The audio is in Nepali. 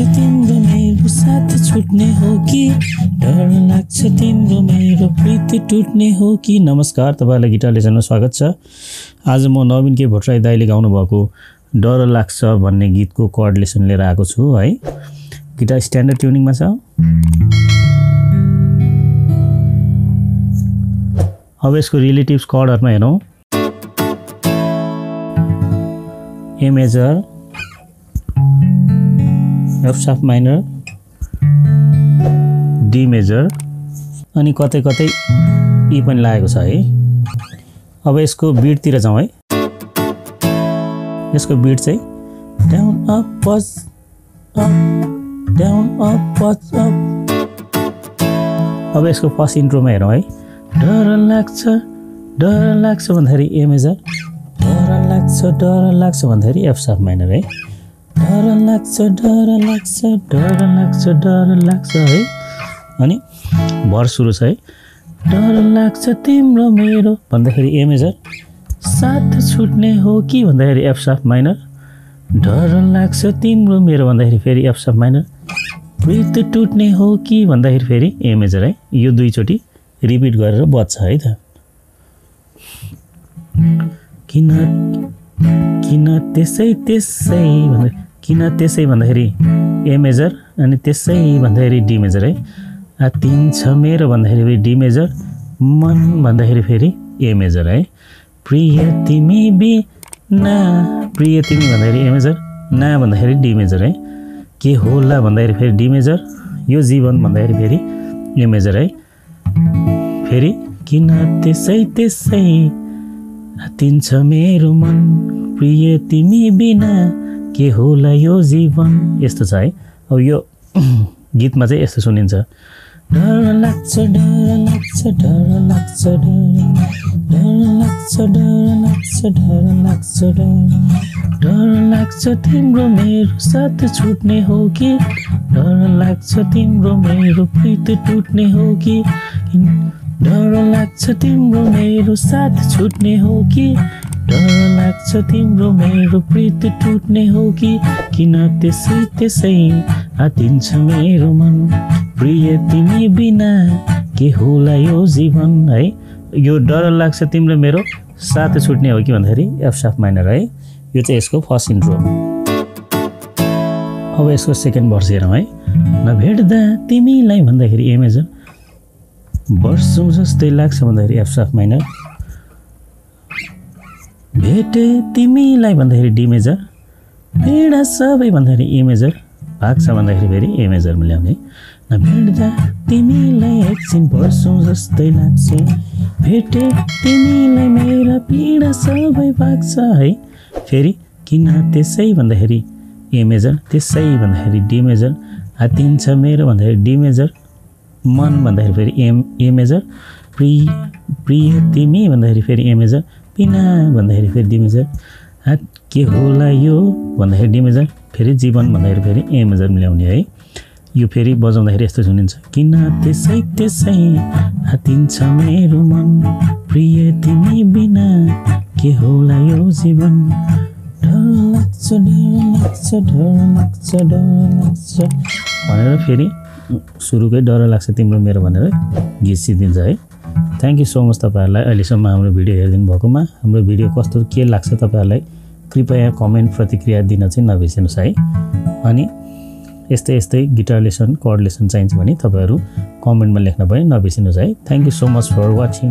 तिम्रो मेरो साथ छुट्ने हो कि डर लाग्छ तिम्रो मेरो प्रीति टुट्ने हो कि। नमस्कार, तपाईहरुलाई गिटार लेसनमा स्वागत छ। आज म नबिन के भट्टराई दाइले गाउनु भएको डर लाग्छ भन्ने गीतको कर्ड लेसन लिएर आएको छु है। गिटार स्ट्यान्डर्ड ट्युनिङमा छ। अब यसको रिलेटिभ्स कर्डहरुमा हेरौं। A major, F sharp minor, D major अनि कतै कतै ई पनि लागेको छ है। अब यसको बीटतिर जाउँ है। यसको बीट चाहिँ down up pause up down up pause up. अब यसको फर्स्ट इन्ट्रोमा हेरौँ है। डर लाग्छ भन्दाखेरि ए मेजर, डर लाग्छ भन्दाखेरि एफ शार्प माइनर है। डर लाग्छ है। अनि भर सुरु छ है। डर लाग्छ तिम्रो मेरो भन्दाखेरि ए मेजर, साथ छुट्ने हो कि भन्दाखेरि एफ शार्प माइनर। डर लाग्छ तिम्रो मेरो भन्दाखेरि फेरि एफ शार्प माइनर। प्रीति टुट्ने हो कि भन्दाखेरि फेरि ए मेजर है। यो दुईचोटि रिपिट गरेर बज्छ है त। किन त्यसै भन्दाखेरि ए मेजर अनि त्यसै भन्दाखेरि डी मेजर है। आतिन्छ मेरो भन्दाखेरि डी मेजर, मन भन्दाखेरि फेरि ए मेजर है। प्रिय तिमी भन्दाखेरि ए मेजर, ना भन्दाखेरि डी मेजर है। के होला भन्दाखेरि फेरि डी मेजर, यो जीवन भन्दाखेरि फेरि ए मेजर है। फेरि किन त्यसै आतिन्छ मेरो मन, प्रिय तिमी बिना के होला यो जीवन। यस्तो छ है। अब यो गीतमा चाहिँ यस्तो सुनिन्छ। डर लाग्छ तिम्रो मेरो साथ छुट्ने हो कि डर लाग्छ तिम्रो मेरो प्रीति टुट्ने हो कि। डर लाग्छ तिम्रो मेरो साथ छुट्ने हो कि डर लाग्छ तिम्रो मेरो प्रीति टुट्ने हो कि। किन त्यसै आतिन्छ मेरो मन, प्रिय तिमी बिना के होला यो जीवन है। यो डर लाग्छ तिम्रो मेरो साथ छुट्ने हो कि भन्दाखेरि एफ शार्प माइनर है। यो चाहिँ यसको फर्स्ट इन्ट्रो। अब यसको सेकेन्ड भर्स हेरौँ है। नभेट्दा तिमीलाई भन्दाखेरि ए मेजर, वर्षौं जस्तै लाग्छ भन्दाखेरि एफ शार्प माइनर। भेटे तिमीलाई भन्दाखेरि डी मेजर, पीडा सबै भन्दाखेरि ए मेजर, भाग्छ भन्दाखेरि फेरि ए मेजरमा ल्याउने। नभेट्दा तिमीलाई एकछिन वर्षौं जस्तै लाग्छ, भेटे तिमीलाई मेरा पीडा सबै भाग्छ है। फेरि किन त्यसै भन्दाखेरि ए मेजर, त्यसै भन्दाखेरि डी मेजर, आतिन्छ मेरो भन्दाखेरि डी मेजर, मन भन्दाखेरि फेरि ए मेजर, प्रिय तिमी भन्दाखेरि फेरि ए मेजर, बिना भन्दाखेरि फेरि डी मेजर, के होला यो भन्दाखेरि डी मेजर, फेरि जीवन भन्दाखेरि फेरि ए मेजर मिलाउने है। यो फेरि बजाउँदाखेरि यस्तो सुनिन्छ। किन त्यसै आतिन्छ मेरो मन, प्रिय तिमी बिना के होला यो जीवन। डर लाग्छ भनेर फेरि सुरुकै डर लाग्छ तिम्रो मेरो भनेर गीत सिद्धिन्छ है। थ्याङ्क यू सो मच तपाईहरुलाई अहिलेसम्म हाम्रो भिडियो हेरिदिनु भएकोमा। हाम्रो भिडियो कस्तो के लाग्छ तपाईहरुलाई कृपया कमेन्ट प्रतिक्रिया दिन चाहिँ नबिर्सनुहोस् है। अनि यस्तै गिटार लेसन कर्ड लेसन चाहिन्छ भने तपाईहरु कमेन्टमा लेख्न पनि नबिर्सनुहोस् है। Thank you so much for watching.